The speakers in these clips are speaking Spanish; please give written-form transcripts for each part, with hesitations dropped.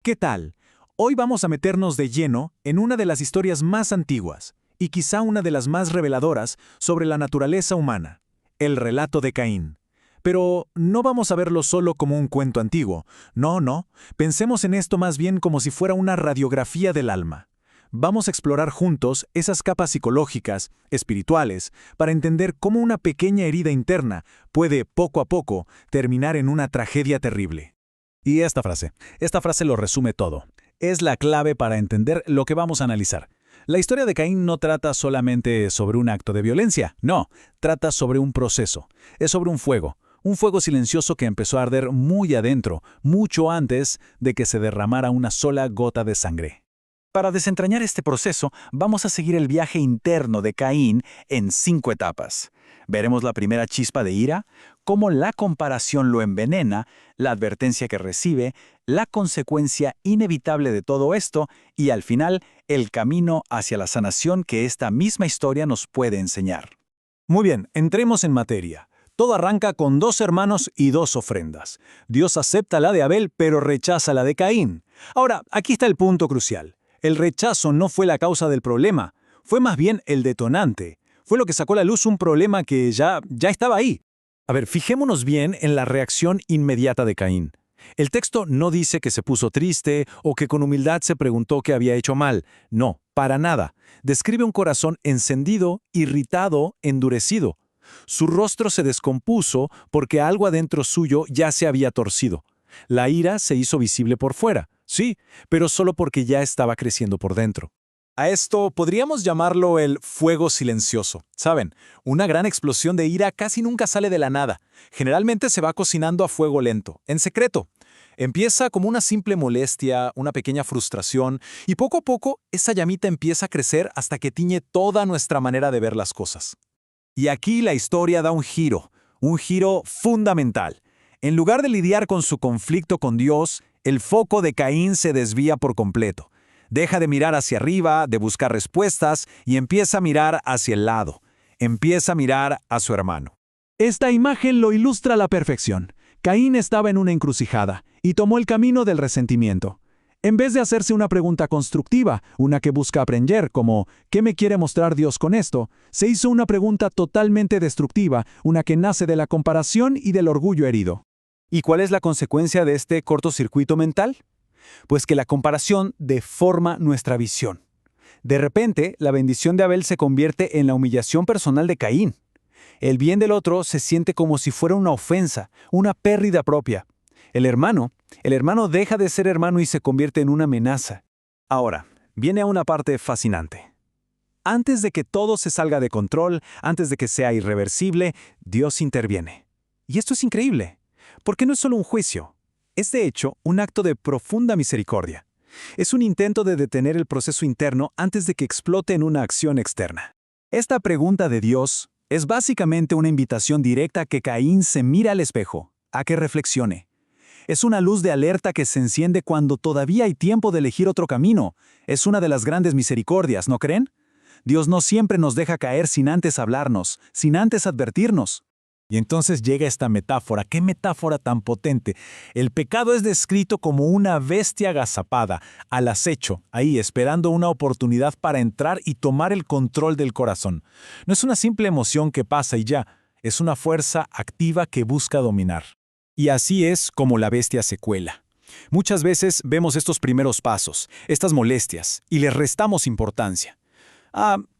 ¿Qué tal? Hoy vamos a meternos de lleno en una de las historias más antiguas, y quizá una de las más reveladoras sobre la naturaleza humana, el relato de Caín. Pero no vamos a verlo solo como un cuento antiguo. No, pensemos en esto más bien como si fuera una radiografía del alma. Vamos a explorar juntos esas capas psicológicas, espirituales, para entender cómo una pequeña herida interna puede, poco a poco, terminar en una tragedia terrible. Y esta frase lo resume todo. Es la clave para entender lo que vamos a analizar. La historia de Caín no trata solamente sobre un acto de violencia, no, trata sobre un proceso. Es sobre un fuego silencioso que empezó a arder muy adentro, mucho antes de que se derramara una sola gota de sangre. Para desentrañar este proceso, vamos a seguir el viaje interno de Caín en 5 etapas. Veremos la primera chispa de ira, cómo la comparación lo envenena, la advertencia que recibe, la consecuencia inevitable de todo esto y, al final, el camino hacia la sanación que esta misma historia nos puede enseñar. Muy bien, entremos en materia. Todo arranca con 2 hermanos y 2 ofrendas. Dios acepta la de Abel, pero rechaza la de Caín. Ahora, aquí está el punto crucial. El rechazo no fue la causa del problema, fue más bien el detonante. Fue lo que sacó a la luz un problema que ya estaba ahí. A ver, fijémonos bien en la reacción inmediata de Caín. El texto no dice que se puso triste o que con humildad se preguntó qué había hecho mal. No, para nada. Describe un corazón encendido, irritado, endurecido. Su rostro se descompuso porque algo adentro suyo ya se había torcido. La ira se hizo visible por fuera, sí, pero solo porque ya estaba creciendo por dentro. A esto podríamos llamarlo el fuego silencioso. ¿Saben? Una gran explosión de ira casi nunca sale de la nada. Generalmente se va cocinando a fuego lento, en secreto. Empieza como una simple molestia, una pequeña frustración, y poco a poco esa llamita empieza a crecer hasta que tiñe toda nuestra manera de ver las cosas. Y aquí la historia da un giro fundamental. En lugar de lidiar con su conflicto con Dios, el foco de Caín se desvía por completo. Deja de mirar hacia arriba, de buscar respuestas, y empieza a mirar hacia el lado. Empieza a mirar a su hermano. Esta imagen lo ilustra a la perfección. Caín estaba en una encrucijada y tomó el camino del resentimiento. En vez de hacerse una pregunta constructiva, una que busca aprender, como ¿qué me quiere mostrar Dios con esto?, se hizo una pregunta totalmente destructiva, una que nace de la comparación y del orgullo herido. ¿Y cuál es la consecuencia de este cortocircuito mental? Pues que la comparación deforma nuestra visión. De repente, la bendición de Abel se convierte en la humillación personal de Caín. El bien del otro se siente como si fuera una ofensa, una pérdida propia. El hermano deja de ser hermano y se convierte en una amenaza. Ahora, viene a una parte fascinante. Antes de que todo se salga de control, antes de que sea irreversible, Dios interviene. Y esto es increíble, porque no es solo un juicio. Es de hecho un acto de profunda misericordia. Es un intento de detener el proceso interno antes de que explote en una acción externa. Esta pregunta de Dios es básicamente una invitación directa a que Caín se mire al espejo, a que reflexione. Es una luz de alerta que se enciende cuando todavía hay tiempo de elegir otro camino. Es una de las grandes misericordias, ¿no creen? Dios no siempre nos deja caer sin antes hablarnos, sin antes advertirnos. Y entonces llega esta metáfora. ¡Qué metáfora tan potente! El pecado es descrito como una bestia agazapada, al acecho, ahí esperando una oportunidad para entrar y tomar el control del corazón. No es una simple emoción que pasa y ya, es una fuerza activa que busca dominar. Y así es como la bestia se cuela. Muchas veces vemos estos primeros pasos, estas molestias, y les restamos importancia.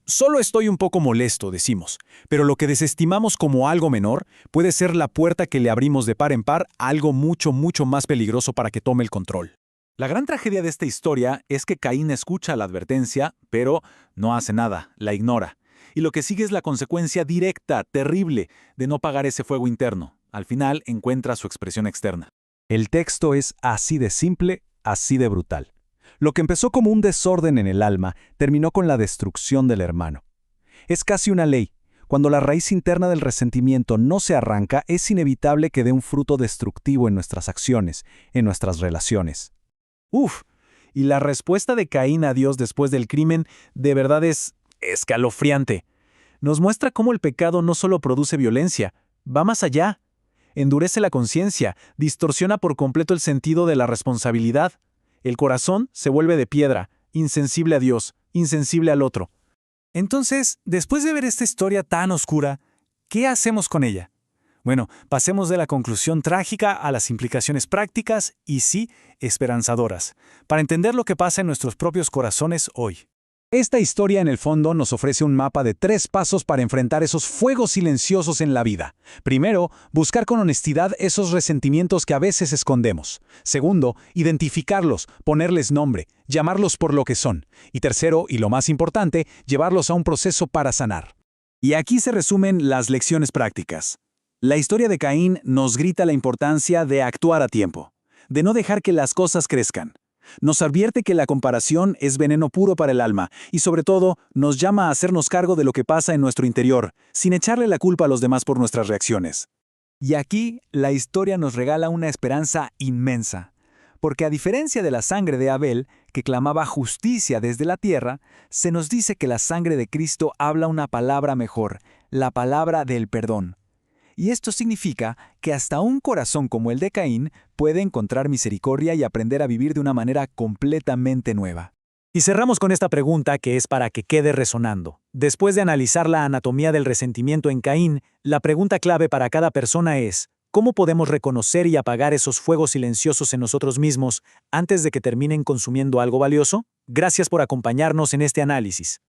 Solo estoy un poco molesto, decimos, pero lo que desestimamos como algo menor puede ser la puerta que le abrimos de par en par a algo mucho más peligroso para que tome el control. La gran tragedia de esta historia es que Caín escucha la advertencia, pero no hace nada, la ignora. Y lo que sigue es la consecuencia directa, terrible, de no pagar ese fuego interno. Al final encuentra su expresión externa. El texto es así de simple, así de brutal. Lo que empezó como un desorden en el alma terminó con la destrucción del hermano. Es casi una ley. Cuando la raíz interna del resentimiento no se arranca, es inevitable que dé un fruto destructivo en nuestras acciones, en nuestras relaciones. Y la respuesta de Caín a Dios después del crimen de verdad es escalofriante. Nos muestra cómo el pecado no solo produce violencia, va más allá. Endurece la conciencia, distorsiona por completo el sentido de la responsabilidad. El corazón se vuelve de piedra, insensible a Dios, insensible al otro. Entonces, después de ver esta historia tan oscura, ¿qué hacemos con ella? Bueno, pasemos de la conclusión trágica a las implicaciones prácticas y sí, esperanzadoras, para entender lo que pasa en nuestros propios corazones hoy. Esta historia en el fondo nos ofrece un mapa de 3 pasos para enfrentar esos fuegos silenciosos en la vida. Primero, buscar con honestidad esos resentimientos que a veces escondemos. Segundo, identificarlos, ponerles nombre, llamarlos por lo que son. Y tercero, y lo más importante, llevarlos a un proceso para sanar. Y aquí se resumen las lecciones prácticas. La historia de Caín nos grita la importancia de actuar a tiempo, de no dejar que las cosas crezcan. Nos advierte que la comparación es veneno puro para el alma y sobre todo nos llama a hacernos cargo de lo que pasa en nuestro interior, sin echarle la culpa a los demás por nuestras reacciones. Y aquí la historia nos regala una esperanza inmensa, porque a diferencia de la sangre de Abel, que clamaba justicia desde la tierra, se nos dice que la sangre de Cristo habla una palabra mejor, la palabra del perdón. Y esto significa que hasta un corazón como el de Caín puede encontrar misericordia y aprender a vivir de una manera completamente nueva. Y cerramos con esta pregunta que es para que quede resonando. Después de analizar la anatomía del resentimiento en Caín, la pregunta clave para cada persona es, ¿cómo podemos reconocer y apagar esos fuegos silenciosos en nosotros mismos antes de que terminen consumiendo algo valioso? Gracias por acompañarnos en este análisis.